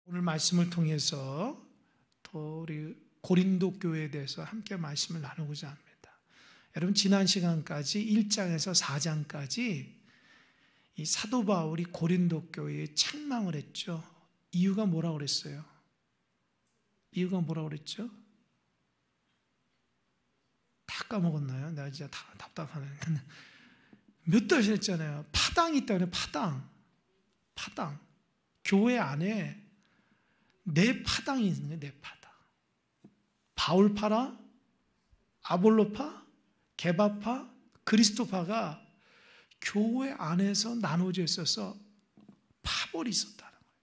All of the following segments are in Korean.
오늘 말씀을 통해서 또 우리 고린도 교회에 대해서 함께 말씀을 나누고자 합니다. 여러분, 지난 시간까지 1장에서 4장까지 이 사도 바울이 고린도 교회에 책망을 했죠. 이유가 뭐라고 그랬어요? 이유가 뭐라고 그랬죠? 다 까먹었나요? 나 진짜 답답하네. 몇 달씩 했잖아요. 파당이 있다고 그래요. 파당. 교회 안에 네 파당이 있는 거예요. 네 파당. 바울파라, 아볼로파, 게바파, 그리스도파가 교회 안에서 나눠져 있어서 파벌이 있었다는 거예요.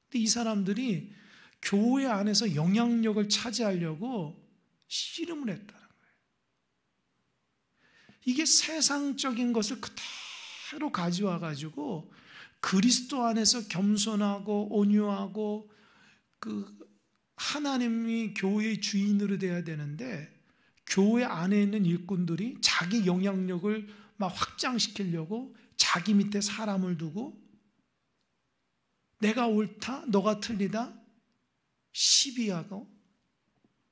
근데 이 사람들이 교회 안에서 영향력을 차지하려고 씨름을 했다는 거예요. 이게 세상적인 것을 그대로 가져와 가지고 그리스도 안에서 겸손하고 온유하고 그 하나님이 교회의 주인으로 돼야 되는데, 교회 안에 있는 일꾼들이 자기 영향력을 막 확장시키려고 자기 밑에 사람을 두고 내가 옳다, 너가 틀리다 시비하고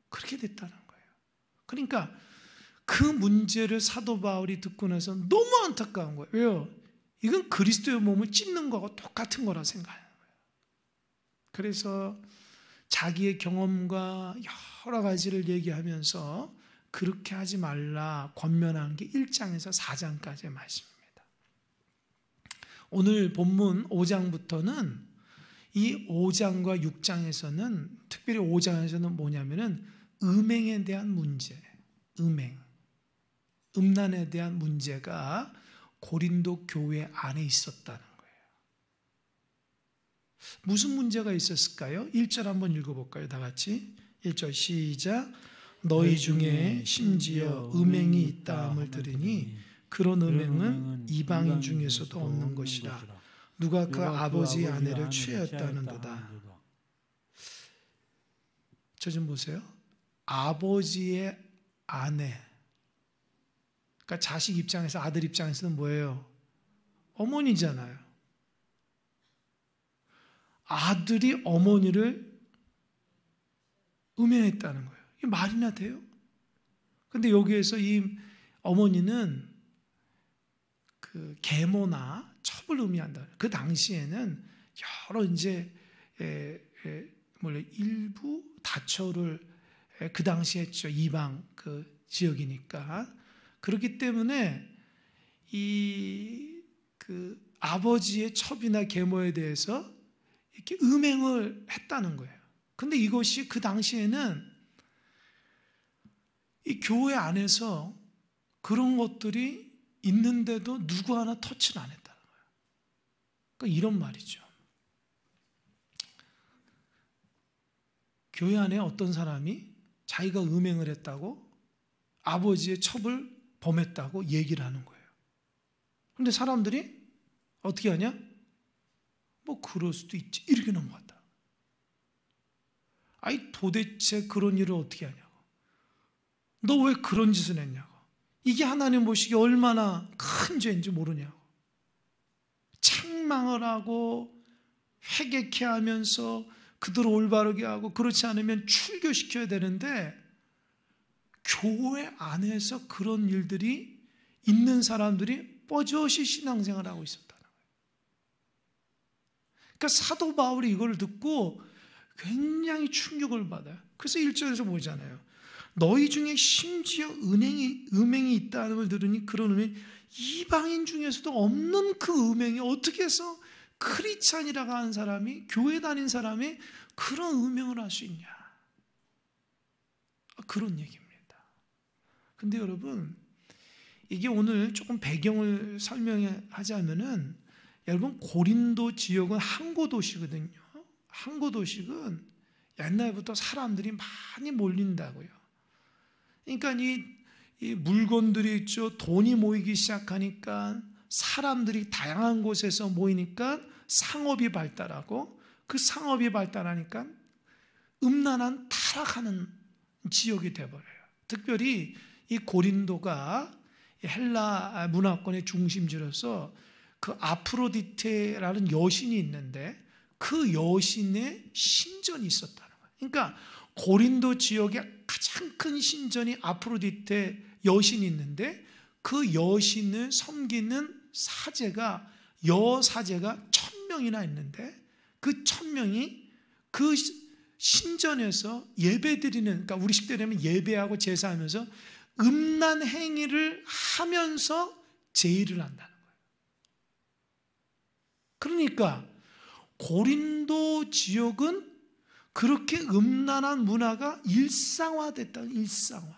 그렇게 됐다는 거예요. 그러니까 그 문제를 사도 바울이 듣고 나서 너무 안타까운 거예요. 왜요? 이건 그리스도의 몸을 찢는 거하고 똑같은 거라 생각하는 거예요. 그래서 자기의 경험과 여러 가지를 얘기하면서 그렇게 하지 말라 권면한 게 1장에서 4장까지의 말씀입니다. 오늘 본문 5장부터는 이 5장과 6장에서는, 특별히 5장에서는 뭐냐면은 음행에 대한 문제, 음란에 대한 문제가 고린도 교회 안에 있었다는 거예요. 무슨 문제가 있었을까요? 1절 한번 읽어볼까요? 다 같이 1절 시작. 너희 중에 심지어 음행이 있다함을 들으니 그런 음행은 이방인 중에서도 없는 것이라. 누가 그 아버지의 아내를 취하였다는도다. 저 좀 보세요. 아버지의 아내. 그러니까 자식 입장에서, 아들 입장에서는 뭐예요? 어머니잖아요. 아들이 어머니를 음행했다는 거예요. 이게 말이나 돼요? 근데 여기에서 이 어머니는 그 계모나 첩을 의미한다. 그 당시에는 여러 이제 일부 다처를 그 당시에 했죠. 이방 그 지역이니까. 그렇기 때문에 그 아버지의 첩이나 계모에 대해서 이렇게 음행을 했다는 거예요. 근데 이것이 그 당시에는 이 교회 안에서 그런 것들이 있는데도 누구 하나 터치를 안 했다는 거예요. 그러니까 이런 말이죠. 교회 안에 어떤 사람이 자기가 음행을 했다고, 아버지의 첩을 범했다고 얘기를 하는 거예요. 그런데 사람들이 어떻게 하냐? 뭐 그럴 수도 있지, 이렇게 넘어갔다. 아니 도대체 그런 일을 어떻게 하냐고. 너 왜 그런 짓을 했냐고. 이게 하나님 보시기에 얼마나 큰 죄인지 모르냐고. 책망을 하고 회개케 하면서 그들을 올바르게 하고, 그렇지 않으면 출교시켜야 되는데 교회 안에서 그런 일들이 있는 사람들이 뻐젓이 신앙생활을 하고 있었다는 거예요. 그러니까 사도 바울이 이걸 듣고 굉장히 충격을 받아요. 그래서 1절에서 보잖아요. 너희 중에 심지어 음행이 있다는 걸 들으니 그런 음행, 이방인 중에서도 없는 그 음행이 어떻게 해서 크리스찬이라고 하는 사람이, 교회 다닌 사람이 그런 음행을 할 수 있냐. 그런 얘기입니다. 근데 여러분, 이게 오늘 조금 배경을 설명하자면은, 여러분 고린도 지역은 항구 도시거든요. 항구 도시는 옛날부터 사람들이 많이 몰린다고요. 그러니까 이 물건들이 있죠. 돈이 모이기 시작하니까 사람들이 다양한 곳에서 모이니까 상업이 발달하고, 그 상업이 발달하니까 음란한 타락하는 지역이 되어버려요. 특별히 이 고린도가 헬라 문화권의 중심지로서 그 아프로디테라는 여신이 있는데, 그 여신의 신전이 있었다는 거예요. 그러니까 고린도 지역에 가장 큰 신전이 아프로디테 여신이 있는데 그 여신을 섬기는 사제가 여사제가 1000명이나 있는데 그 1000명이 그 신전에서 예배드리는, 그러니까 우리식 대로 하면 예배하고 제사하면서 음란 행위를 하면서 제의를 한다는 거예요. 그러니까 고린도 지역은 그렇게 음란한 문화가 일상화됐다. 일상화.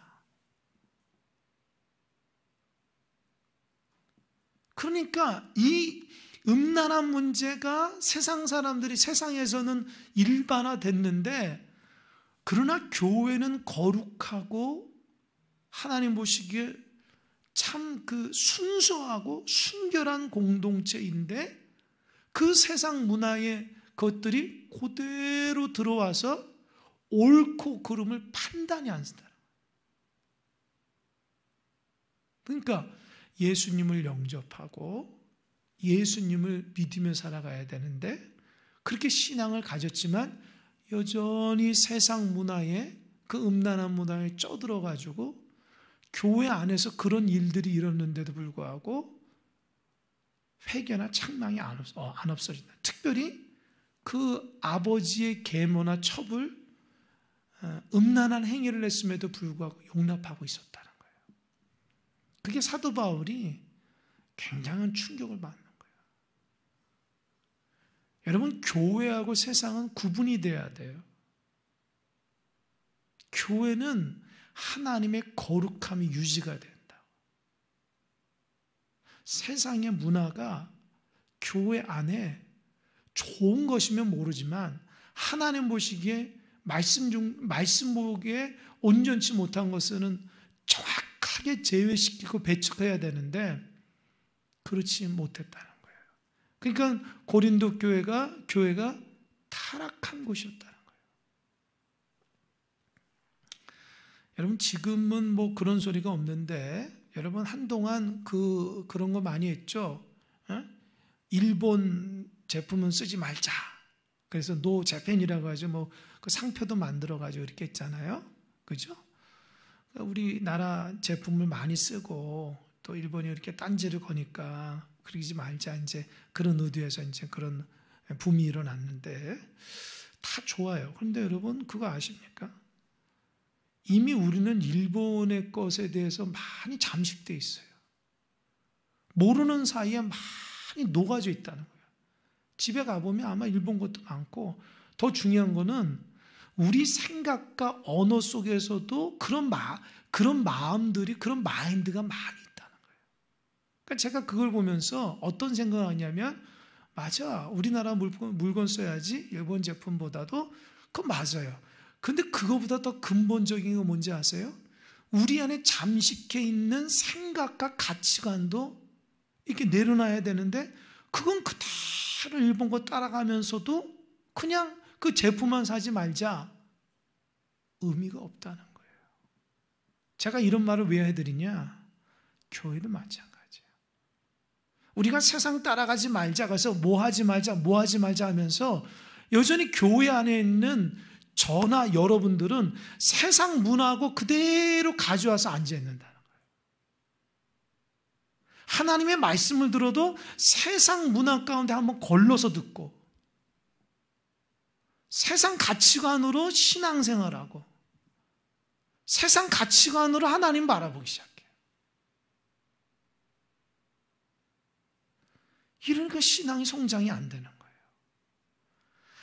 그러니까 이 음란한 문제가 세상 사람들이 세상에서는 일반화됐는데, 그러나 교회는 거룩하고 하나님 보시기에 참 그 순수하고 순결한 공동체인데 그 세상 문화의 것들이 그대로 들어와서 옳고 그름을 판단이 안 쓴다. 그러니까 예수님을 영접하고 예수님을 믿으며 살아가야 되는데 그렇게 신앙을 가졌지만 여전히 세상 문화에 그 음란한 문화에 쩌들어가지고 교회 안에서 그런 일들이 일어났는데도 불구하고 회개나 책망이 안 없어진다. 특별히 그 아버지의 계모나 첩을 음란한 행위를 했음에도 불구하고 용납하고 있었다는 거예요. 그게 사도 바울이 굉장한 충격을 받는 거예요. 여러분, 교회하고 세상은 구분이 돼야 돼요. 교회는 하나님의 거룩함이 유지가 된다. 세상의 문화가 교회 안에 좋은 것이면 모르지만 하나님 보시기에 말씀 보기에 온전치 못한 것은 정확하게 제외시키고 배척해야 되는데 그렇지 못했다는 거예요. 그러니까 고린도 교회가 타락한 곳이었다는 거예요. 여러분, 지금은 뭐 그런 소리가 없는데 여러분 한동안 그런 거 많이 했죠. 일본 제품은 쓰지 말자. 그래서 노 재팬이라고 하죠. 뭐 그 상표도 만들어 가지고 이렇게 했잖아요. 그죠? 우리나라 제품을 많이 쓰고 또 일본이 이렇게 딴지를 거니까 그러지 말자, 이제 그런 의도에서 이제 그런 붐이 일어났는데 다 좋아요. 그런데 여러분 그거 아십니까? 이미 우리는 일본의 것에 대해서 많이 잠식돼 있어요. 모르는 사이에 많이 녹아져 있다는 거예요. 집에 가보면 아마 일본 것도 많고, 더 중요한 거는 우리 생각과 언어 속에서도 그런 마음들이, 그런 마인드가 많이 있다는 거예요. 그러니까 제가 그걸 보면서 어떤 생각을 하냐면, 맞아, 우리나라 물건 써야지 일본 제품보다도 그건 맞아요. 근데 그거보다 더 근본적인 건 뭔지 아세요? 우리 안에 잠식해 있는 생각과 가치관도 이렇게 내려놔야 되는데 그건 그대로 일본 거 따라가면서도 그냥 그 제품만 사지 말자. 의미가 없다는 거예요. 제가 이런 말을 왜 해드리냐? 교회도 마찬가지예요. 우리가 세상 따라가지 말자, 그래서 뭐 하지 말자 하면서 여전히 교회 안에 있는 저나 여러분들은 세상 문화하고 그대로 가져와서 앉아있는다는 거예요. 하나님의 말씀을 들어도 세상 문화 가운데 한번 걸러서 듣고 세상 가치관으로 신앙생활하고 세상 가치관으로 하나님 바라보기 시작해요. 이러니까 신앙이 성장이 안 되는 거예요.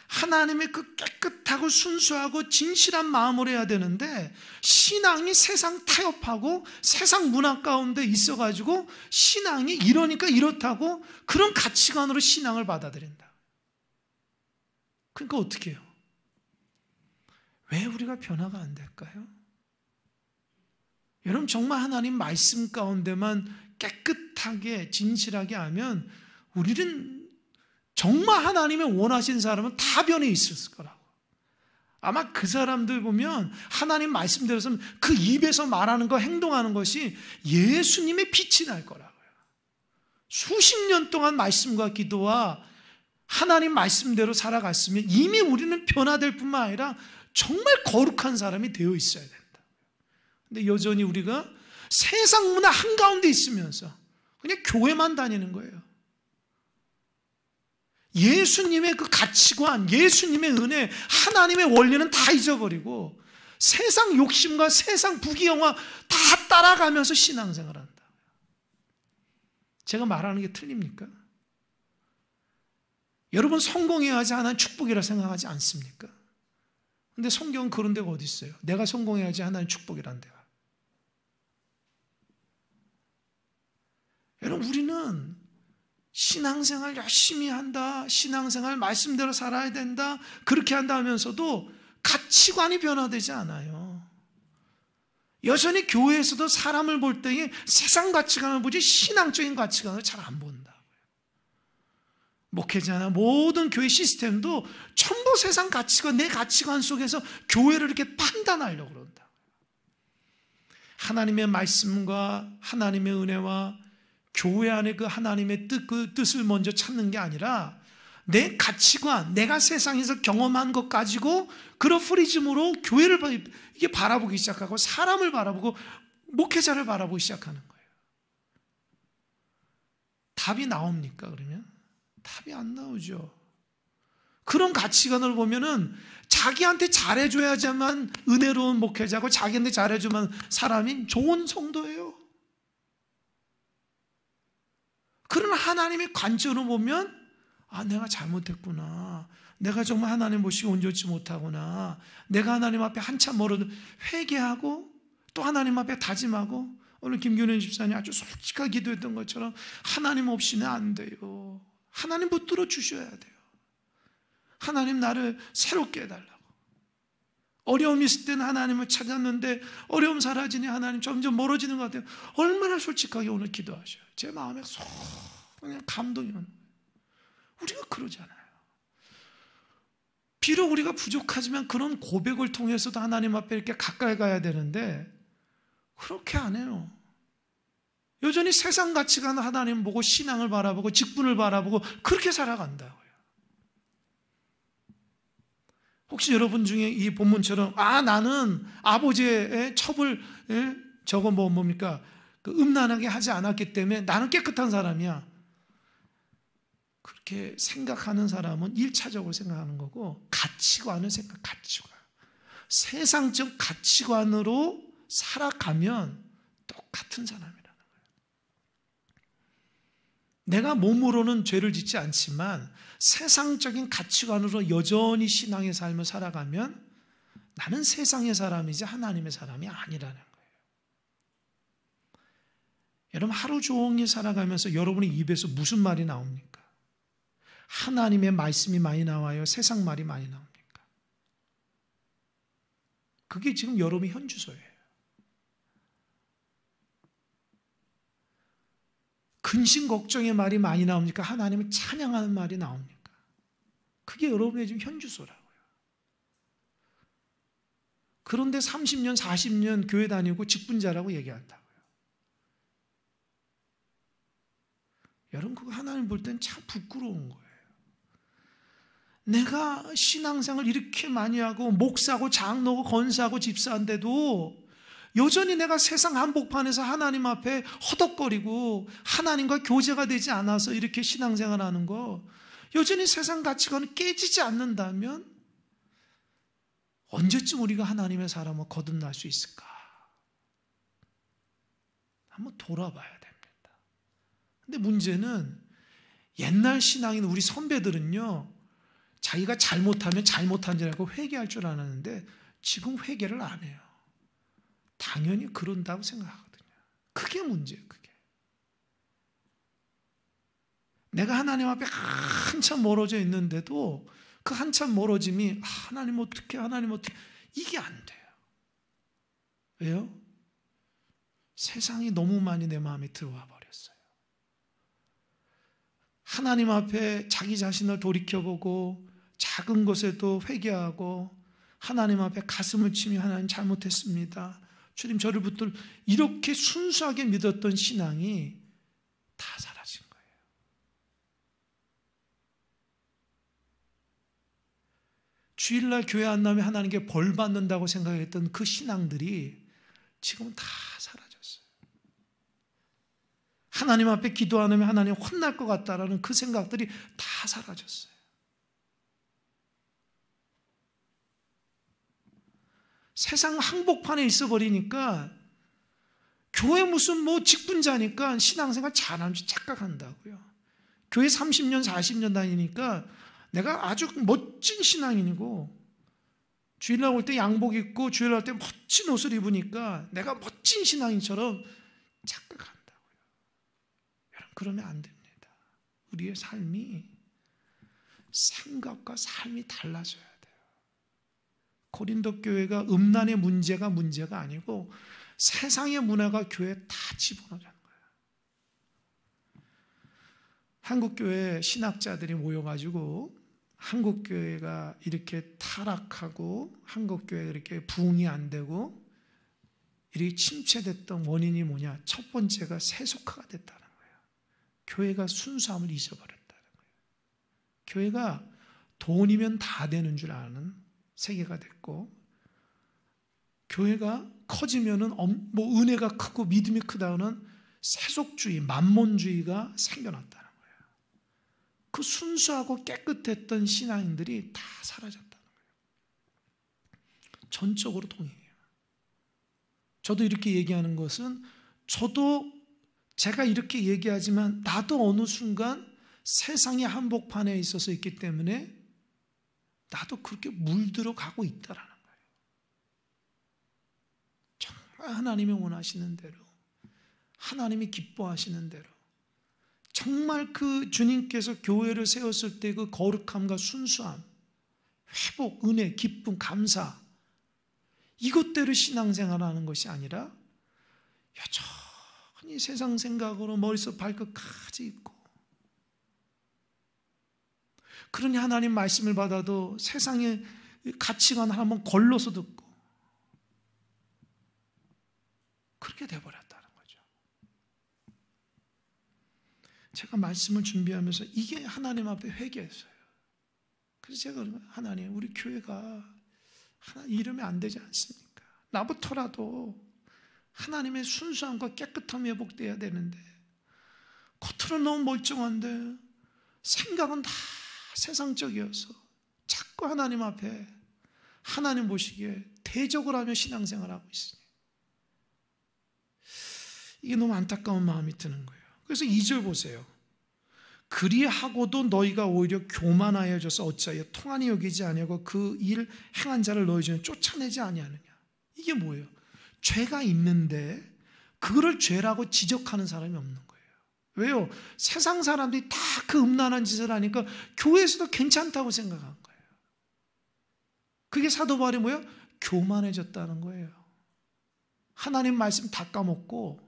하나님의 그 깨끗하고 순수하고 진실한 마음으로 해야 되는데 신앙이 세상 타협하고 세상 문화 가운데 있어가지고 신앙이 이러니까 이렇다고 그런 가치관으로 신앙을 받아들인다. 그러니까 어떻게 해요? 왜 우리가 변화가 안 될까요? 여러분, 정말 하나님 말씀 가운데만 깨끗하게 진실하게 하면 우리는 정말 하나님의 원하신 사람은 다 변해 있을 거라고. 아마 그 사람들 보면 하나님 말씀대로서는 그 입에서 말하는 거, 행동하는 것이 예수님의 빛이 날 거라고요. 수십 년 동안 말씀과 기도와 하나님 말씀대로 살아갔으면 이미 우리는 변화될 뿐만 아니라 정말 거룩한 사람이 되어 있어야 된다. 근데 여전히 우리가 세상 문화 한가운데 있으면서 그냥 교회만 다니는 거예요. 예수님의 그 가치관, 예수님의 은혜, 하나님의 원리는 다 잊어버리고 세상 욕심과 세상 부귀영화 다 따라가면서 신앙생활을 한다. 제가 말하는 게 틀립니까? 여러분 성공해야지 하나님 축복이라 생각하지 않습니까? 근데 성경은 그런 데가 어디 있어요? 내가 성공해야지 하나님 축복이란 데가. 여러분 우리는 신앙생활 열심히 한다, 신앙생활 말씀대로 살아야 된다, 그렇게 한다 하면서도 가치관이 변화되지 않아요. 여전히 교회에서도 사람을 볼 때에 세상 가치관을 보지 신앙적인 가치관을 잘 안 본다. 목회자나 모든 교회 시스템도 전부 세상 가치관, 내 가치관 속에서 교회를 이렇게 판단하려고 그런다. 하나님의 말씀과 하나님의 은혜와 교회 안에 그 하나님의 그 뜻을 먼저 찾는 게 아니라 내 가치관, 내가 세상에서 경험한 것 가지고 그런 프리즘으로 교회를 이게 바라보기 시작하고 사람을 바라보고 목회자를 바라보기 시작하는 거예요. 답이 나옵니까 그러면? 답이 안 나오죠. 그런 가치관을 보면은 자기한테 잘해줘야지만 은혜로운 목회자고 자기한테 잘해주면 사람이 좋은 성도예요. 그런 하나님의 관점으로 보면 내가 잘못했구나. 내가 정말 하나님 모시고 온전치 못하구나. 내가 하나님 앞에 한참 멀어도 회개하고 또 하나님 앞에 다짐하고 오늘 김균현 집사님 아주 솔직하게 기도했던 것처럼 하나님 없이는 안 돼요. 하나님 붙들어 주셔야 돼요. 하나님 나를 새롭게 해달라고. 어려움이 있을 때는 하나님을 찾았는데 어려움 사라지니 하나님 점점 멀어지는 것 같아요. 얼마나 솔직하게 오늘 기도하셔요. 제 마음에 그냥 감동이 오는 거예요. 우리가 그러잖아요. 비록 우리가 부족하지만 그런 고백을 통해서도 하나님 앞에 이렇게 가까이 가야 되는데 그렇게 안 해요. 여전히 세상 가치관 하나님 보고 신앙을 바라보고 직분을 바라보고 그렇게 살아간다고요. 혹시 여러분 중에 이 본문처럼 나는 아버지의 첩을 저거 뭡니까? 그 음란하게 하지 않았기 때문에 나는 깨끗한 사람이야. 그렇게 생각하는 사람은 1차적으로 생각하는 거고 가치관을 가치관. 세상적 가치관으로 살아가면 똑같은 사람이라는 거예요. 내가 몸으로는 죄를 짓지 않지만 세상적인 가치관으로 여전히 신앙의 삶을 살아가면 나는 세상의 사람이지 하나님의 사람이 아니라는 거예요. 여러분 하루 종일 살아가면서 여러분의 입에서 무슨 말이 나옵니까? 하나님의 말씀이 많이 나와요? 세상 말이 많이 나옵니까? 그게 지금 여러분의 현주소예요. 근심 걱정의 말이 많이 나옵니까? 하나님을 찬양하는 말이 나옵니까? 그게 여러분의 지금 현주소라고요. 그런데 30년, 40년 교회 다니고 직분자라고 얘기한다고요. 여러분 그거 하나님 볼 땐 참 부끄러운 거예요. 내가 신앙생활을 이렇게 많이 하고 목사고 장로고 권사고 집사인데도 여전히 내가 세상 한복판에서 하나님 앞에 허덕거리고 하나님과 교제가 되지 않아서 이렇게 신앙생활하는 거 여전히 세상 가치관이 깨지지 않는다면 언제쯤 우리가 하나님의 사람을 거듭날 수 있을까? 한번 돌아봐야 됩니다. 근데 문제는 옛날 신앙인 우리 선배들은요 자기가 잘못하면 잘못한 줄 알고 회개할 줄 아는데 지금 회개를 안 해요. 당연히 그런다고 생각하거든요. 그게 문제예요. 그게. 내가 하나님 앞에 한참 멀어져 있는데도 그 한참 멀어짐이 하나님 어떻게 이게 안 돼요. 왜요? 세상이 너무 많이 내 마음에 들어와 버렸어요. 하나님 앞에 자기 자신을 돌이켜보고 작은 것에도 회개하고 하나님 앞에 가슴을 치며 하나님 잘못했습니다. 주님 저를 붙들어 이렇게 순수하게 믿었던 신앙이 다 사라진 거예요. 주일날 교회 안 나오면 하나님께 벌 받는다고 생각했던 그 신앙들이 지금은 다 사라졌어요. 하나님 앞에 기도 안 하면 하나님 혼날 것 같다라는 그 생각들이 다 사라졌어요. 세상 항복판에 있어버리니까 교회 무슨 뭐 직분자니까 신앙생활 잘하는지 착각한다고요. 교회 30년 40년 다니니까 내가 아주 멋진 신앙인이고 주일날 올 때 양복 입고 주일날 올 때 멋진 옷을 입으니까 내가 멋진 신앙인처럼 착각한다고요. 여러분 그러면 안 됩니다. 우리의 삶이 생각과 삶이 달라져야 돼요. 고린도 교회가 음란의 문제가 아니고 세상의 문화가 교회에 다 집어넣는 거예요. 한국교회 신학자들이 모여가지고 한국교회가 이렇게 타락하고 한국교회가 이렇게 부흥이 안 되고 이렇게 침체됐던 원인이 뭐냐? 첫 번째가 세속화가 됐다는 거예요. 교회가 순수함을 잊어버렸다는 거예요. 교회가 돈이면 다 되는 줄 아는 세계가 됐고 교회가 커지면은 뭐 은혜가 크고 믿음이 크다는 세속주의, 만몬주의가 생겨났다는 거예요. 그 순수하고 깨끗했던 신앙인들이 다 사라졌다는 거예요. 전적으로 동의해요. 저도 이렇게 얘기하는 것은 저도 제가 이렇게 얘기하지만 나도 어느 순간 세상의 한복판에 있어서 있기 때문에 나도 그렇게 물들어 가고 있다라는 거예요. 정말 하나님이 원하시는 대로, 하나님이 기뻐하시는 대로, 정말 그 주님께서 교회를 세웠을 때 그 거룩함과 순수함, 회복, 은혜, 기쁨, 감사 이것대로 신앙생활하는 것이 아니라 여전히 세상 생각으로 머릿속 발끝까지 있고 그러니 하나님 말씀을 받아도 세상의 가치관 한번 걸러서 듣고 그렇게 돼버렸다는 거죠. 제가 말씀을 준비하면서 이게 하나님 앞에 회개했어요. 그래서 제가 하나님 우리 교회가 하나님 이러면 안 되지 않습니까? 나부터라도 하나님의 순수함과 깨끗함이 회복돼야 되는데 겉으로는 너무 멀쩡한데 생각은 다 세상적이어서 자꾸 하나님 앞에 하나님 보시기에 대적을 하며 신앙생활하고 있으니 이게 너무 안타까운 마음이 드는 거예요. 그래서 2절 보세요. 그리하고도 너희가 오히려 교만하여져서 어찌하여 통한이 여기지 아니하고 그 일 행한 자를 너희 중에 쫓아내지 아니하느냐. 이게 뭐예요? 죄가 있는데 그거를 죄라고 지적하는 사람이 없는 거예요. 왜요? 세상 사람들이 다 그 음란한 짓을 하니까 교회에서도 괜찮다고 생각한 거예요. 그게 사도 바울이 뭐예요? 교만해졌다는 거예요. 하나님 말씀 다 까먹고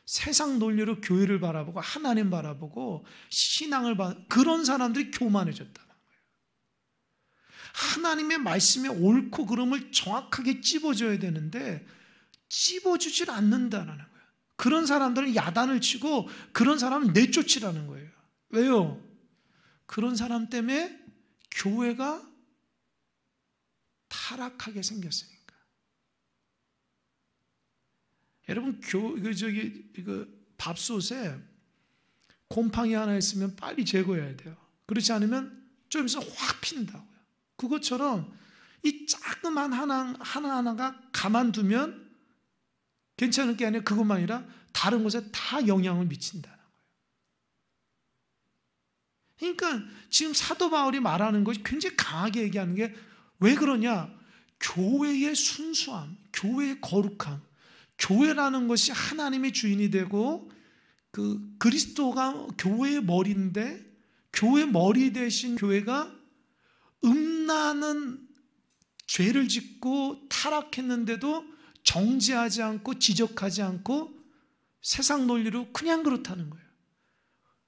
세상 논리로 교회를 바라보고 하나님 바라보고 신앙을 그런 사람들이 교만해졌다는 거예요. 하나님의 말씀의 옳고 그름을 정확하게 찝어줘야 되는데 찝어주질 않는다는 거예요. 그런 사람들은 야단을 치고 그런 사람은 내쫓으라는 거예요. 왜요? 그런 사람 때문에 교회가 타락하게 생겼으니까. 여러분 밥솥에 곰팡이 하나 있으면 빨리 제거해야 돼요. 그렇지 않으면 좀 있으면 확 핀다고요. 그것처럼 이 자그만 하나하나가 가만두면 괜찮을 게 아니라 그것만 아니라 다른 곳에 다 영향을 미친다는 거예요. 그러니까 지금 사도 바울이 말하는 것이 굉장히 강하게 얘기하는 게 왜 그러냐? 교회의 순수함, 교회의 거룩함, 교회라는 것이 하나님의 주인이 되고 그 그리스도가 교회의 머리인데 교회 머리 대신 교회가 음란한 죄를 짓고 타락했는데도 정죄하지 않고 지적하지 않고 세상 논리로 그냥 그렇다는 거예요.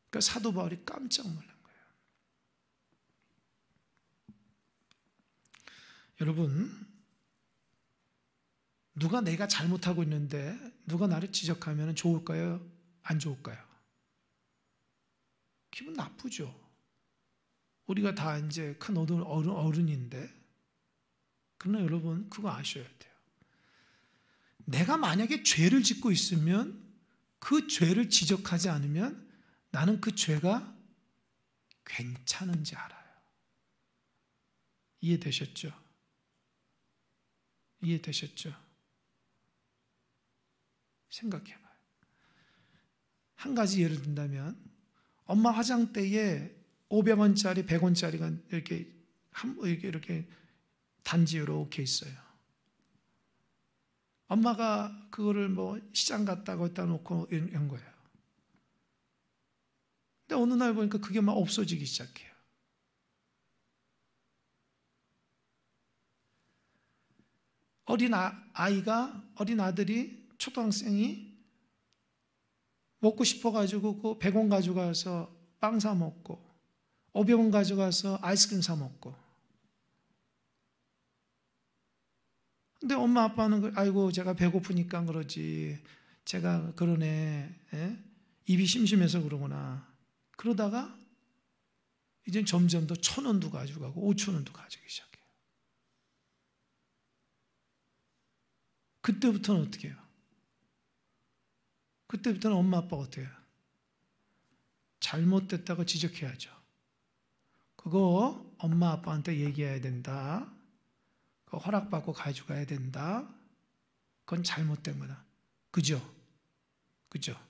그러니까 사도 바울이 깜짝 놀란 거예요. 여러분, 누가 내가 잘못하고 있는데 누가 나를 지적하면 좋을까요? 안 좋을까요? 기분 나쁘죠. 우리가 다 이제 큰 어른인데 그러나 여러분 그거 아셔야 돼요. 내가 만약에 죄를 짓고 있으면 그 죄를 지적하지 않으면 나는 그 죄가 괜찮은지 알아요. 이해되셨죠? 이해되셨죠? 생각해봐요. 한 가지 예를 든다면 엄마 화장대에 500원짜리, 100원짜리가 이렇게 단지 이렇게 있어요. 엄마가 그거를 뭐 시장 갔다가 갖다 놓고 이런 거예요. 근데 어느 날 보니까 그게 막 없어지기 시작해요. 어린 아들이, 초등학생이 먹고 싶어가지고 그 100원 가져가서 빵 사 먹고 500원 가져가서 아이스크림 사 먹고. 근데 엄마 아빠는 아이고 제가 배고프니까 그러지, 제가 그러네, 입이 심심해서 그러구나. 그러다가 이젠 점점 더 1,000원도 가져가고 5,000원도 가져가기 시작해요. 그때부터는 어떻게 해요? 그때부터는 엄마 아빠가 어떻게 해요? 잘못됐다고 지적해야죠. 그거 엄마 아빠한테 얘기해야 된다. 그거 허락받고 가져가야 된다. 그건 잘못된 거다. 그죠? 그죠?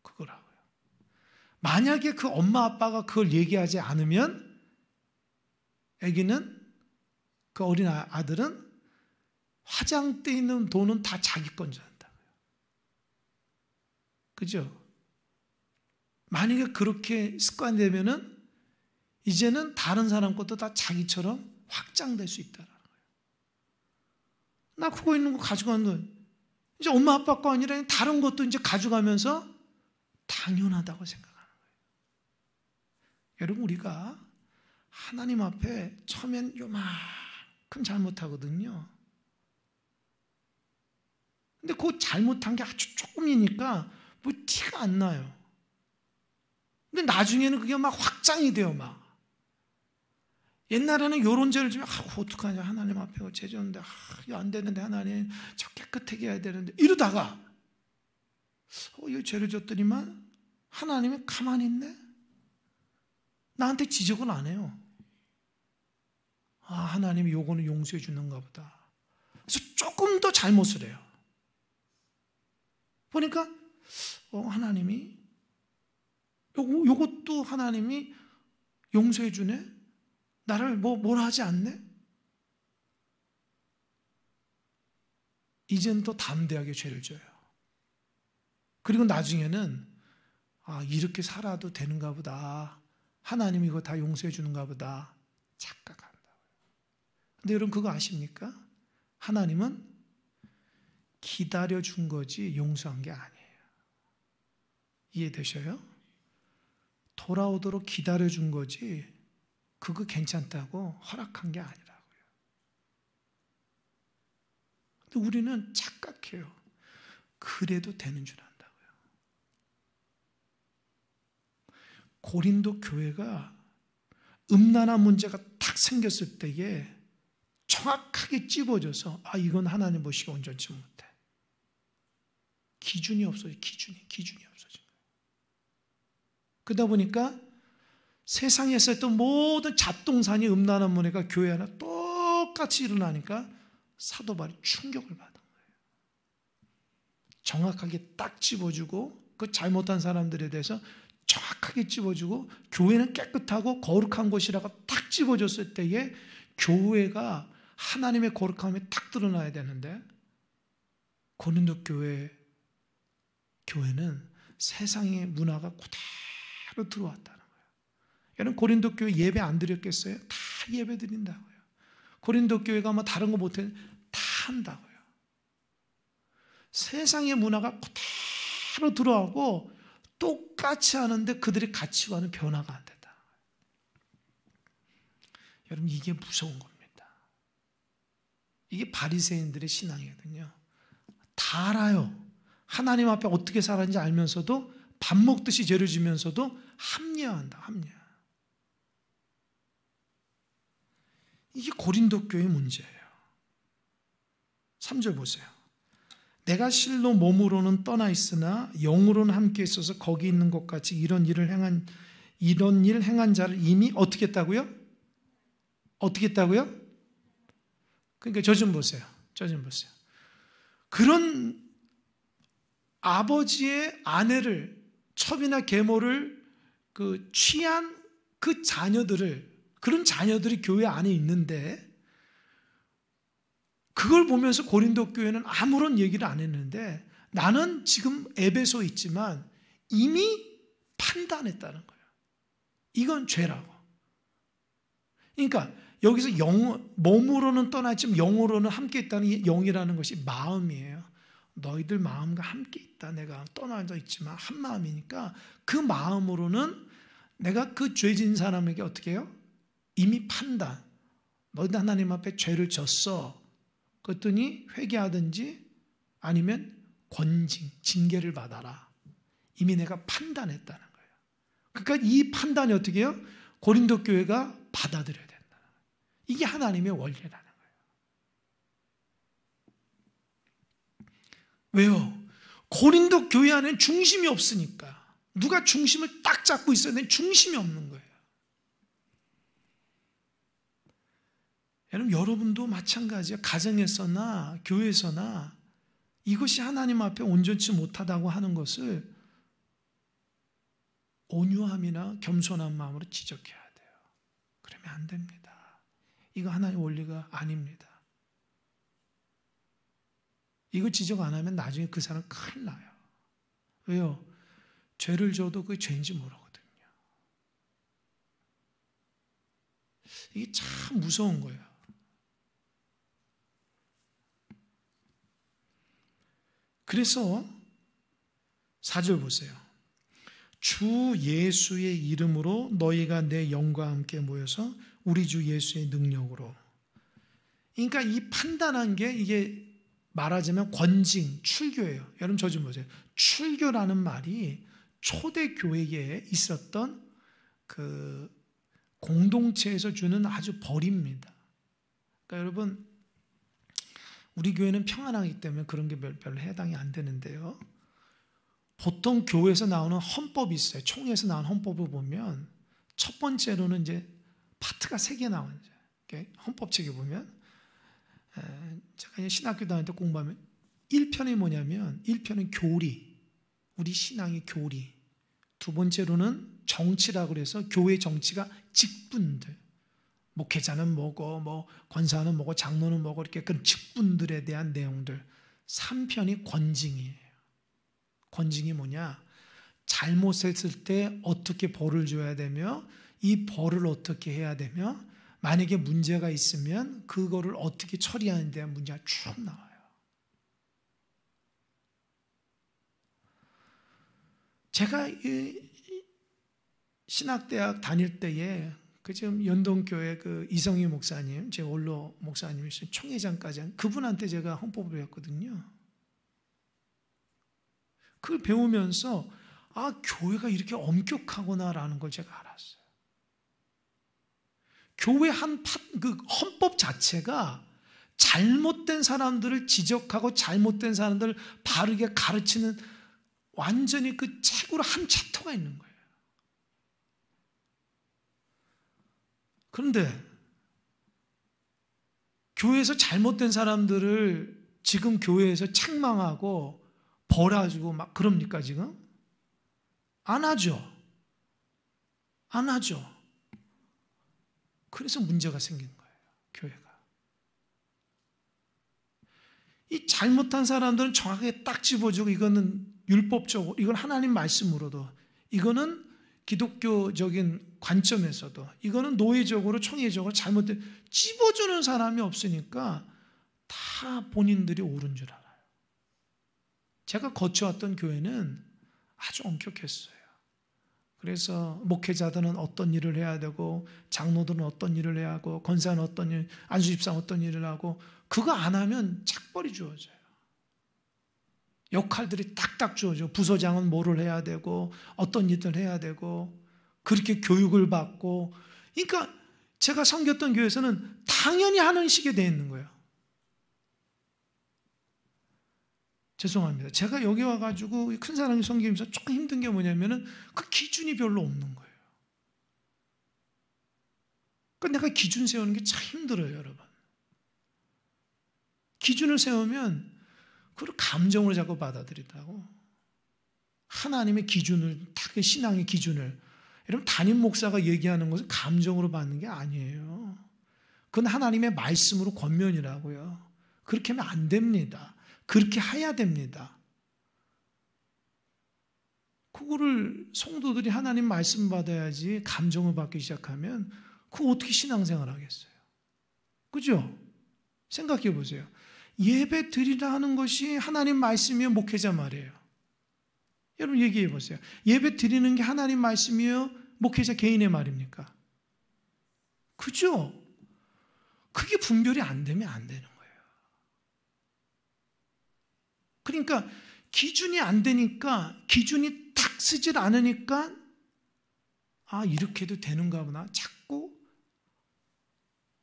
그거라고요. 만약에 그 엄마 아빠가 그걸 얘기하지 않으면 애기는, 그 어린 아들은 화장대에 있는 돈은 다 자기 건 줄 안다고요. 그죠? 만약에 그렇게 습관되면은 이제는 다른 사람 것도 다 자기처럼 확장될 수 있다는 거예요. 나 그거 있는 거 가져가는 돈, 이제 엄마 아빠 거 아니라 다른 것도 이제 가져가면서 당연하다고 생각하는 거예요. 여러분, 우리가 하나님 앞에 처음엔 요만큼 잘못하거든요. 근데 그 잘못한 게 아주 조금이니까 뭐 티가 안 나요. 근데 나중에는 그게 막 확장이 돼요, 막. 옛날에는 요런 죄를 지면 어떡하냐, 하나님 앞에 죄 졌는데 이거 안 되는데 하나님 저 깨끗하게 해야 되는데 이러다가 이 죄를 졌더니만 하나님이 가만히 있네. 나한테 지적은 안 해요. 하나님이 요거는 용서해 주는가 보다. 그래서 조금 더 잘못을 해요. 보니까 하나님이 요것도 하나님이 용서해 주네. 나를 뭐라 하지 않네? 이제는 또 담대하게 죄를 져요. 그리고 나중에는 이렇게 살아도 되는가 보다. 하나님이 이거 다 용서해 주는가 보다. 착각한다고요. 근데 여러분 그거 아십니까? 하나님은 기다려준 거지 용서한 게 아니에요. 이해되셔요? 돌아오도록 기다려준 거지 그거 괜찮다고 허락한 게 아니라고요. 근데 우리는 착각해요. 그래도 되는 줄 안다고요. 고린도 교회가 음란한 문제가 딱 생겼을 때에 정확하게 찝어져서 이건 하나님 보시기 온전치 못해. 기준이 없어요. 기준이 없어진 거예요. 그러다 보니까 세상에 있었던 모든 잡동사니 음란한 문제가 교회 안에 똑같이 일어나니까 사도 바울이 충격을 받은 거예요. 정확하게 딱 찝어주고 그 잘못한 사람들에 대해서 정확하게 찝어주고 교회는 깨끗하고 거룩한 곳이라고 딱 찝어줬을 때에 교회가 하나님의 거룩함이 딱 드러나야 되는데 고린도 교회는 세상의 문화가 그대로 들어왔다는 거예요. 여러분 고린도 교회 예배 안 드렸겠어요? 다 예배 드린다고요. 고린도 교회가 다른 거 못해 다 한다고요. 세상의 문화가 그대로 들어가고 똑같이 하는데 그들의 가치관은 변화가 안 된다. 여러분 이게 무서운 겁니다. 이게 바리새인들의 신앙이거든요. 다 알아요. 하나님 앞에 어떻게 살았는지 알면서도 밥 먹듯이 죄를 지면서도 합리화한다. 합리화. 이게 고린도 교회의 문제예요. 3절 보세요. 내가 실로 몸으로는 떠나 있으나 영으로는 함께 있어서 거기 있는 것 같이 이런 일 행한 자를 이미 어떻게 했다고요? 어떻게 했다고요? 그러니까 저 좀 보세요. 그런 아버지의 아내를, 첩이나 계모를 취한 그 자녀들을, 그런 자녀들이 교회 안에 있는데, 그걸 보면서 고린도 교회는 아무런 얘기를 안 했는데, 나는 지금 에베소에 있지만 이미 판단했다는 거예요. 이건 죄라고. 그러니까 여기서 몸으로는 떠났지만 영으로는 함께 있다는 이 영이라는 것이 마음이에요. 너희들 마음과 함께 있다. 내가 떠나져 있지만 한 마음이니까 그 마음으로는 내가 그 죄진 사람에게 어떻게 해요? 이미 판단. 너희들 하나님 앞에 죄를 졌어. 그랬더니 회개하든지 아니면 권징, 징계를 받아라. 이미 내가 판단했다는 거예요. 그러니까 이 판단이 어떻게 해요? 고린도 교회가 받아들여야 된다는 거예요. 이게 하나님의 원리라는 거예요. 왜요? 고린도 교회 안에는 중심이 없으니까. 누가 중심을 딱 잡고 있어야 되는데 중심이 없는 거예요. 여러분도 마찬가지예요. 가정에서나 교회에서나 이것이 하나님 앞에 온전치 못하다고 하는 것을 온유함이나 겸손한 마음으로 지적해야 돼요. 그러면 안 됩니다. 이거 하나님의 원리가 아닙니다. 이거 지적 안 하면 나중에 그 사람 큰일 나요. 왜요? 죄를 져도 그게 죄인지 모르거든요. 이게 참 무서운 거예요. 그래서 4절 보세요. 주 예수의 이름으로 너희가 내 영과 함께 모여서 우리 주 예수의 능력으로. 그러니까 이 판단한 게 이게 말하자면 권징, 출교예요. 여러분 저 좀 보세요. 출교라는 말이 초대교회에 있었던 그 공동체에서 주는 아주 벌입니다. 그러니까 여러분 우리 교회는 평안하기 때문에 그런 게 별로 해당이 안 되는데요. 보통 교회에서 나오는 헌법이 있어요. 총회에서 나오는 헌법을 보면 첫 번째로는 이제 파트가 3개 나와요. 헌법책에 보면 제가 신학교 다닐 때 공부하면 1편이 뭐냐면 1편은 교리, 우리 신앙의 교리. 두 번째로는 정치라고 해서 교회 정치가 직분들. 목회자는 뭐고, 뭐 권사는 뭐고, 장로는 뭐고 이렇게 그런 직분들에 대한 내용들. 3편이 권징이에요. 권징이 뭐냐? 잘못했을 때 어떻게 벌을 줘야 되며 이 벌을 어떻게 해야 되며 만약에 문제가 있으면 그거를 어떻게 처리하는 데 대한 문제가 쭉 나와요. 제가 신학대학 다닐 때에 그 지금 연동교회 그 이성희 목사님, 제 원로 목사님이신 총회장까지 한 그분한테 제가 헌법을 배웠거든요. 그걸 배우면서 아, 교회가 이렇게 엄격하구나라는 걸 제가 알았어요. 교회 그 헌법 자체가 잘못된 사람들을 지적하고 잘못된 사람들을 바르게 가르치는 완전히 그 책으로 한 챕터가 있는 거예요. 그런데 교회에서 잘못된 사람들을 지금 교회에서 책망하고 벌어주고 막 그럽니까 지금? 안 하죠. 안 하죠. 그래서 문제가 생긴 거예요. 교회가. 이 잘못한 사람들은 정확하게 딱 집어주고 이거는 율법적으로, 이건 하나님 말씀으로도, 이거는 기독교적인 관점에서도, 이거는 노예적으로 총회적으로 잘못된 집어주는 사람이 없으니까 다 본인들이 옳은 줄 알아요. 제가 거쳐왔던 교회는 아주 엄격했어요. 그래서 목회자들은 어떤 일을 해야 되고 장로들은 어떤 일을 해야 하고 권사는 어떤 일, 안수집사는 어떤 일을 하고 그거 안 하면 착벌이 주어져요. 역할들이 딱딱 주어져. 부서장은 뭐를 해야 되고 어떤 일을 해야 되고 그렇게 교육을 받고, 그러니까 제가 섬겼던 교회에서는 당연히 하는 식에 되어 있는 거예요. 죄송합니다. 제가 여기 와가지고 큰 사랑이 섬기면서 조금 힘든 게 뭐냐면은 그 기준이 별로 없는 거예요. 그러니까 내가 기준 세우는 게 참 힘들어요, 여러분. 기준을 세우면 그걸 감정으로 자꾸 받아들이다고. 하나님의 기준을, 딱 신앙의 기준을. 여러분, 담임 목사가 얘기하는 것은 감정으로 받는 게 아니에요. 그건 하나님의 말씀으로 권면이라고요. 그렇게 하면 안 됩니다. 그렇게 해야 됩니다. 그거를 성도들이 하나님 말씀 받아야지 감정을 받기 시작하면 그거 어떻게 신앙생활 하겠어요? 그죠? 생각해 보세요. 예배 드리라 하는 것이 하나님 말씀이요, 목회자 말이에요. 여러분 얘기해 보세요. 예배 드리는 게 하나님 말씀이요, 목회자 개인의 말입니까? 그죠? 그게 분별이 안 되면 안 되는 거예요. 그러니까 기준이 안 되니까, 기준이 딱 쓰질 않으니까 아, 이렇게 해도 되는가 보나 자꾸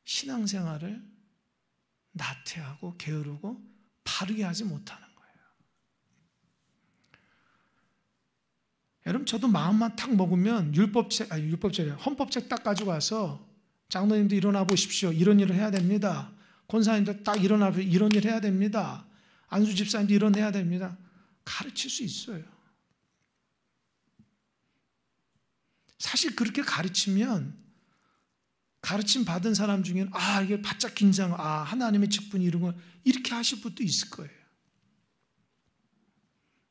신앙생활을 나태하고 게으르고 바르게 하지 못하는 거예요. 여러분, 저도 마음만 탁 먹으면 헌법책 딱 가지고 와서 장로님도 일어나 보십시오. 이런 일을 해야 됩니다. 권사님도 딱 일어나 이런 일 해야 됩니다. 안수 집사님도 이런 해야 됩니다. 가르칠 수 있어요. 사실 그렇게 가르치면 가르침 받은 사람 중에는 이게 바짝 긴장, 하나님의 직분이 이런 거 이렇게 하실 분도 있을 거예요.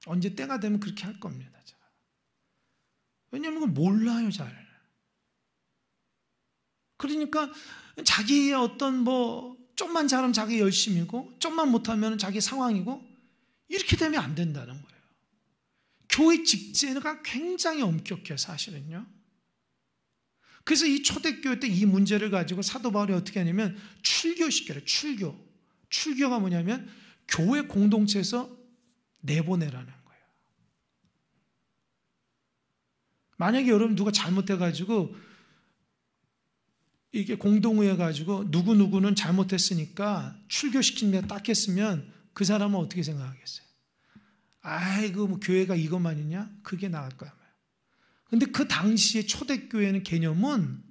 언제 때가 되면 그렇게 할 겁니다. 제가. 왜냐하면 그걸 몰라요, 잘. 그러니까 자기의 어떤 좀만 잘하면 자기 열심이고 좀만 못하면 자기 상황이고 이렇게 되면 안 된다는 거예요. 교회 직제가 굉장히 엄격해요, 사실은요. 그래서 이 초대교회 때 이 문제를 가지고 사도 바울이 어떻게 하냐면 출교시켜요. 출교가 뭐냐면 교회 공동체에서 내보내라는 거예요. 만약에 여러분 누가 잘못해가지고 이게 공동의회 가지고 누구누구는 잘못했으니까 출교시킨다 딱 했으면 그 사람은 어떻게 생각하겠어요? 아이고, 교회가 이것만이냐? 그게 나을 거야. 근데 그 당시에 초대교회는 개념은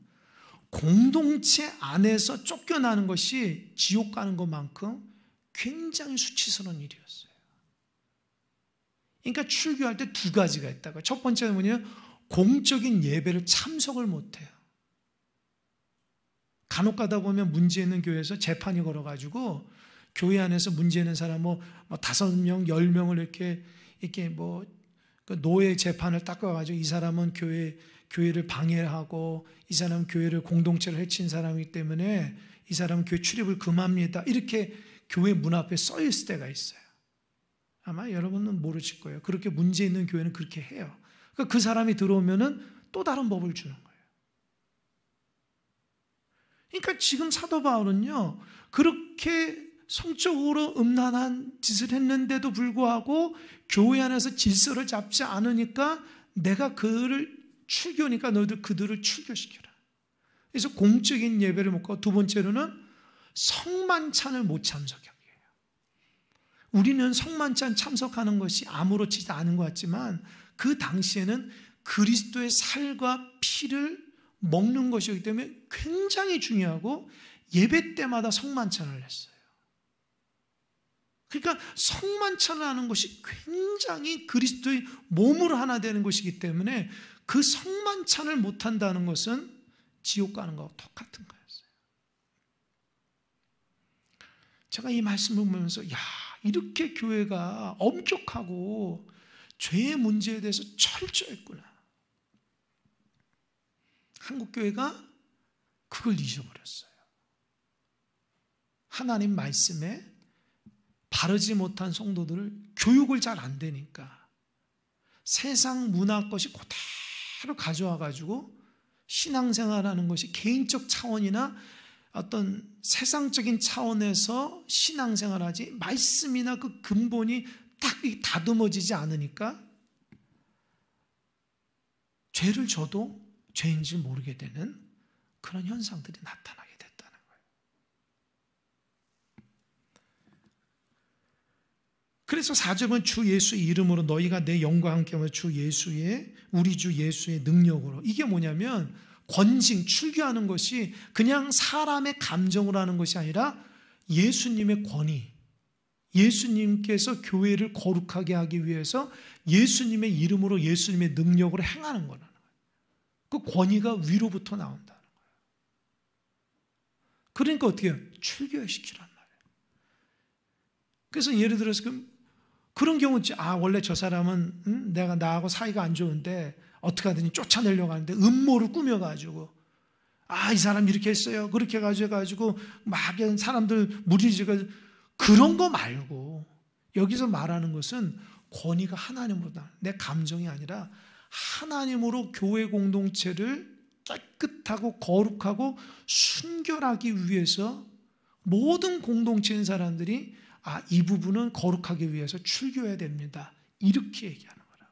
공동체 안에서 쫓겨나는 것이 지옥 가는 것만큼 굉장히 수치스러운 일이었어요. 그러니까 출교할 때 두 가지가 있다고요. 첫 번째는 뭐냐면 공적인 예배를 참석을 못해요. 간혹 가다 보면 문제 있는 교회에서 재판이 걸어가지고 교회 안에서 문제 있는 사람 5명, 10명을 이렇게 그 노예 재판을 닦아가지고 이 사람은 교회를 방해하고 이 사람은 교회를 공동체를 해친 사람이기 때문에 이 사람은 교회 출입을 금합니다. 이렇게 교회 문 앞에 써 있을 때가 있어요. 아마 여러분은 모르실 거예요. 그렇게 문제 있는 교회는 그렇게 해요. 그러니까 그 사람이 들어오면은 또 다른 법을 주는 거예요. 그러니까 지금 사도 바울은요, 그렇게 성적으로 음란한 짓을 했는데도 불구하고 교회 안에서 질서를 잡지 않으니까 내가 그를 출교니까 너희들 그들을 출교시켜라. 그래서 공적인 예배를 못 가고 두 번째로는 성만찬을 못 참석하게 해요. 우리는 성만찬 참석하는 것이 아무렇지도 않은 것 같지만 그 당시에는 그리스도의 살과 피를 먹는 것이기 때문에 굉장히 중요하고 예배 때마다 성만찬을 했어요. 그러니까 성만찬을 하는 것이 굉장히 그리스도의 몸으로 하나 되는 것이기 때문에 그 성만찬을 못한다는 것은 지옥 가는 것과 똑같은 거였어요. 제가 이 말씀을 보면서 이렇게 교회가 엄격하고 죄의 문제에 대해서 철저했구나. 한국교회가 그걸 잊어버렸어요. 하나님 말씀에 바르지 못한 성도들을 교육을 잘 안 되니까 세상 문화 것이 그대로 가져와가지고 신앙생활하는 것이 개인적 차원이나 어떤 세상적인 차원에서 신앙생활하지 말씀이나 그 근본이 딱 다듬어지지 않으니까 죄를 져도 죄인지 모르게 되는 그런 현상들이 나타나게 됐다는 거예요. 그래서 4절은 주 예수의 이름으로 너희가 내 영과 함께 하며 우리 주 예수의 능력으로. 이게 뭐냐면 권징, 출교하는 것이 그냥 사람의 감정으로 하는 것이 아니라 예수님의 권위, 예수님께서 교회를 거룩하게 하기 위해서 예수님의 이름으로 예수님의 능력으로 행하는 거라는 거예요. 그 권위가 위로부터 나온다는 거예요. 그러니까 어떻게 해요? 출교시키란 말이에요. 그래서 예를 들어서 그런 경우 있지. 원래 저 사람은 내가 나하고 사이가 안 좋은데 어떻게 하더니 쫓아내려고 하는데 음모를 꾸며가지고 이 사람 이렇게 했어요. 그렇게 해가지고 막 사람들 무리지가 그런 거 말고 여기서 말하는 것은 권위가 하나님으로 내 감정이 아니라 하나님으로 교회 공동체를 깨끗하고 거룩하고 순결하기 위해서 모든 공동체인 사람들이 이 부분은 거룩하기 위해서 출교해야 됩니다. 이렇게 얘기하는 거라고요.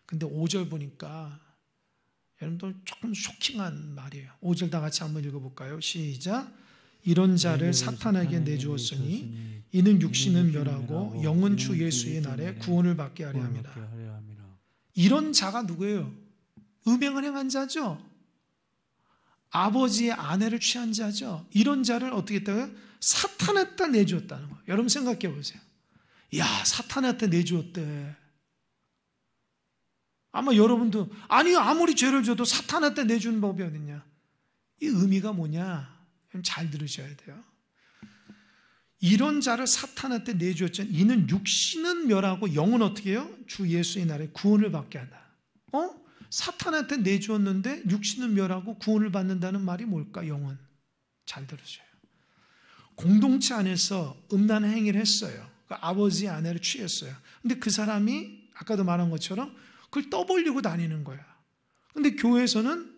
근데 5절 보니까 여러분들 조금 쇼킹한 말이에요. 5절 다 같이 한번 읽어볼까요? 시작. 이런 자를 사탄에게 내주었으니 이는 육신은 멸하고 영은 주 예수의 날에 구원을 받게 하려 함이라. 이런 자가 누구예요? 음행을 행한 자죠. 아버지의 아내를 취한 자죠. 이런 자를 어떻게 했다고요? 사탄에다 내주었다는 거예요. 여러분 생각해 보세요. 사탄한테 내주었대. 아마 여러분도 아무리 죄를 져도 사탄한테 내주는 법이 어딨냐. 이 의미가 뭐냐? 잘 들으셔야 돼요. 이런 자를 사탄한테 내주었죠. 이는 육신은 멸하고 영은 어떻게 해요? 주 예수의 날에 구원을 받게 하다. 사탄한테 내주었는데 육신은 멸하고 구원을 받는다는 말이 뭘까? 영은. 잘 들으셔요. 공동체 안에서 음란한 행위를 했어요. 아버지의 아내를 취했어요. 근데 그 사람이 아까도 말한 것처럼 그걸 떠벌리고 다니는 거야. 근데 교회에서는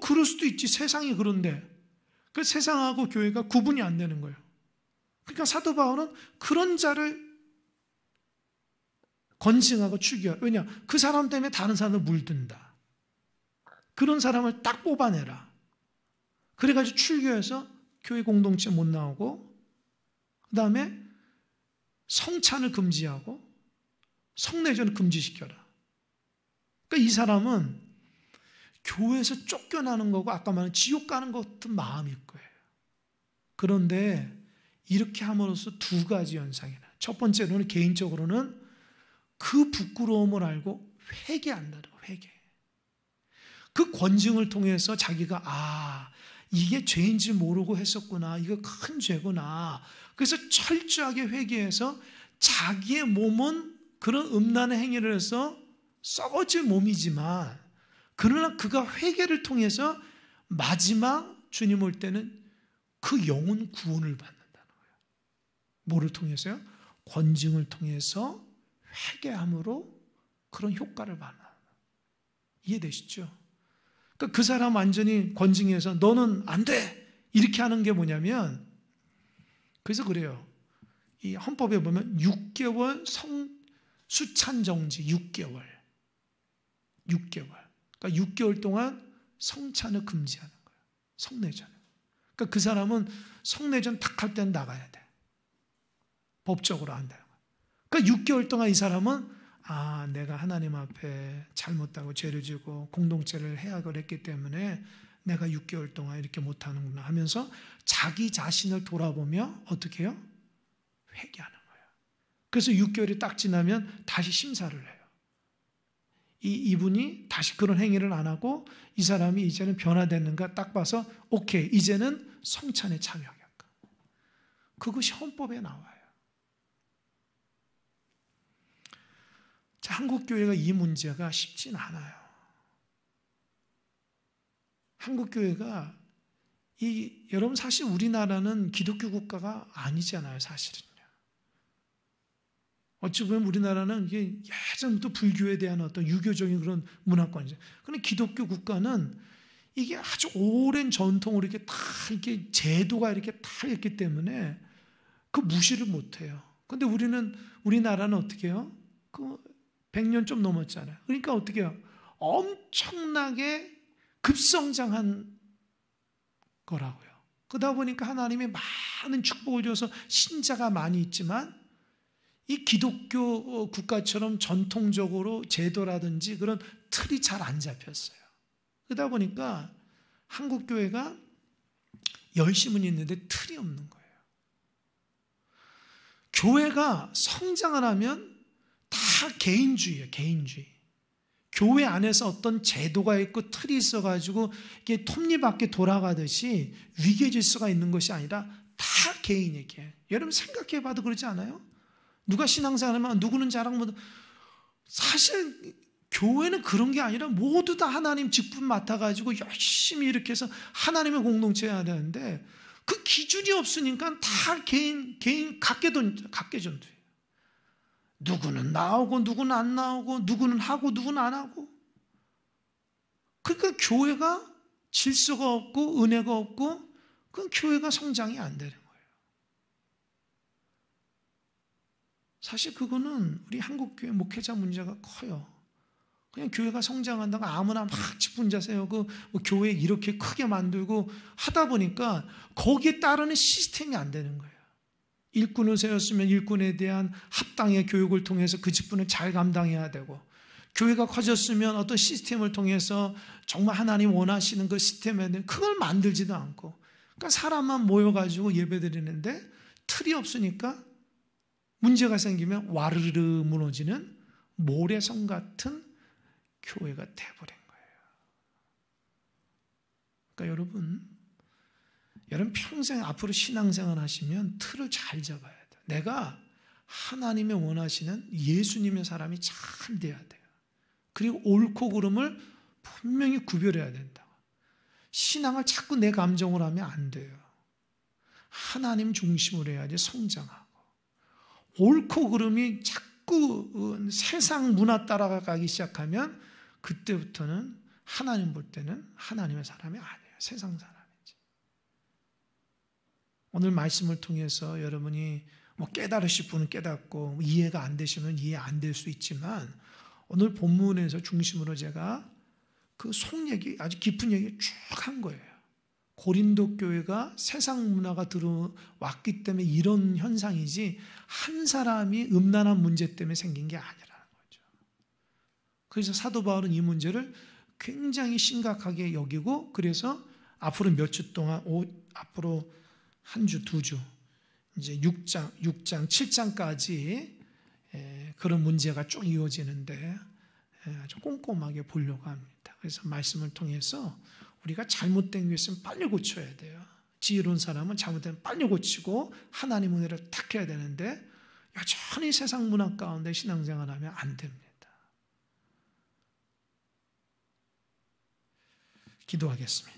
그럴 수도 있지. 세상이 그런데 그 세상하고 교회가 구분이 안 되는 거예요. 그러니까 사도 바울은 그런 자를 권징하고 출교해. 왜냐? 그 사람 때문에 다른 사람을 물든다. 그런 사람을 딱 뽑아내라. 그래가지고 출교해서 교회 공동체 못 나오고, 그 다음에 성찬을 금지하고 성내전을 금지시켜라. 그러니까 이 사람은 교회에서 쫓겨나는 거고 아까 말한 지옥 가는 것 같은 마음일 거예요. 그런데 이렇게 함으로써 두 가지 현상이 나요. 첫 번째로는 개인적으로는 그 부끄러움을 알고 회개한다는 거예요. 회개. 그 권징을 통해서 자기가 이게 죄인지 모르고 했었구나. 이거 큰 죄구나. 그래서 철저하게 회개해서 자기의 몸은 그런 음란의 행위를 해서 썩어질 몸이지만 그러나 그가 회개를 통해서 마지막 주님 올 때는 그 영혼 구원을 받는다는 거예요. 뭐를 통해서요? 권징을 통해서 회개함으로 그런 효과를 받는. 이해되시죠? 그러니까 그 사람 완전히 권징해서 너는 안 돼! 이렇게 하는 게 뭐냐면, 그래서 그래요. 이 헌법에 보면 6개월 수찬 정지, 6개월. 그러니까 6개월 동안 성찬을 금지하는 거예요. 성내전을. 그러니까 그 사람은 성내전 탁 할 때는 나가야 돼. 법적으로 안 돼요. 그러니까 6개월 동안 이 사람은 내가 하나님 앞에 잘못하고 죄를 지고 공동체를 해악을 했기 때문에 내가 6개월 동안 이렇게 못하는구나 하면서 자기 자신을 돌아보며 어떻게 해요? 회개하는 거예요. 그래서 6개월이 딱 지나면 다시 심사를 해요. 이분이 다시 그런 행위를 안 하고 이 사람이 이제는 변화됐는가 딱 봐서 오케이, 이제는 성찬에 참여하겠다. 그것이 헌법에 나와요. 자, 한국 교회가 이 문제가 쉽진 않아요. 한국 교회가 여러분 사실 우리나라는 기독교 국가가 아니잖아요, 사실은요. 어찌 보면 우리나라는 이게 예전부터 불교에 대한 어떤 유교적인 그런 문화권이죠. 그런데 기독교 국가는 이게 아주 오랜 전통으로 이렇게 다 이렇게 제도가 이렇게 다 있기 때문에 그 무시를 못해요. 그런데 우리나라는 어떻게 해요? 100년 좀 넘었잖아요. 그러니까 어떻게 해요? 엄청나게 급성장한 거라고요. 그러다 보니까 하나님이 많은 축복을 줘서 신자가 많이 있지만 이 기독교 국가처럼 전통적으로 제도라든지 그런 틀이 잘 안 잡혔어요. 그러다 보니까 한국 교회가 열심은 있는데 틀이 없는 거예요. 교회가 성장을 하면 다 개인주의예요. 개인주의. 교회 안에서 어떤 제도가 있고 틀이 있어가지고 이게 톱니바퀴 돌아가듯이 위계 질서가 있는 것이 아니라 다 개인에게. 여러분 생각해봐도 그렇지 않아요? 누가 신앙생활하면 누구는 자랑 못. 사실 교회는 그런 게 아니라 모두 다 하나님 직분 맡아가지고 열심히 이렇게 해서 하나님의 공동체 해야 되는데 그 기준이 없으니까 다 개인 각계전투예요. 누구는 나오고 누구는 안 나오고 누구는 하고 누구는 안 하고. 그러니까 교회가 질서가 없고 은혜가 없고 그 교회가 성장이 안 되는 거예요. 사실 그거는 우리 한국교회 목회자 문제가 커요. 그냥 교회가 성장한다고 아무나 막 직분자 세우고 교회 이렇게 크게 만들고 하다 보니까 거기에 따르는 시스템이 안 되는 거예요. 일꾼을 세웠으면 일꾼에 대한 합당의 교육을 통해서 그 직분을 잘 감당해야 되고, 교회가 커졌으면 어떤 시스템을 통해서 정말 하나님 원하시는 그 시스템에 대한 그걸 만들지도 않고, 그러니까 사람만 모여가지고 예배드리는데 틀이 없으니까 문제가 생기면 와르르 무너지는 모래성 같은 교회가 돼버린 거예요. 그러니까 여러분 평생 앞으로 신앙생활 하시면 틀을 잘 잡아야 돼요. 내가 하나님의 원하시는 예수님의 사람이 잘 돼야 돼요. 그리고 옳고 그름을 분명히 구별해야 된다고. 신앙을 자꾸 내 감정으로 하면 안 돼요. 하나님 중심으로 해야지 성장하고. 옳고 그름이 자꾸 세상 문화 따라가기 시작하면 그때부터는 하나님 볼 때는 하나님의 사람이 아니에요. 세상 사람이지. 오늘 말씀을 통해서 여러분이 깨달으실 분은 깨닫고 이해가 안 되시면 이해 안 될 수 있지만, 오늘 본문에서 중심으로 제가 그 속 얘기, 아주 깊은 얘기 쭉 한 거예요. 고린도 교회가 세상 문화가 들어왔기 때문에 이런 현상이지 한 사람이 음란한 문제 때문에 생긴 게 아니라는 거죠. 그래서 사도 바울은 이 문제를 굉장히 심각하게 여기고, 그래서 앞으로 몇 주 동안 앞으로 한 주, 두 주, 이제 6장, 7장까지 그런 문제가 쭉 이어지는데 아주 꼼꼼하게 보려고 합니다. 그래서 말씀을 통해서 우리가 잘못된 게 있으면 빨리 고쳐야 돼요. 지혜로운 사람은 잘못되면 빨리 고치고 하나님 은혜를 택해야 되는데 여전히 세상 문화 가운데 신앙생활하면 안 됩니다. 기도하겠습니다.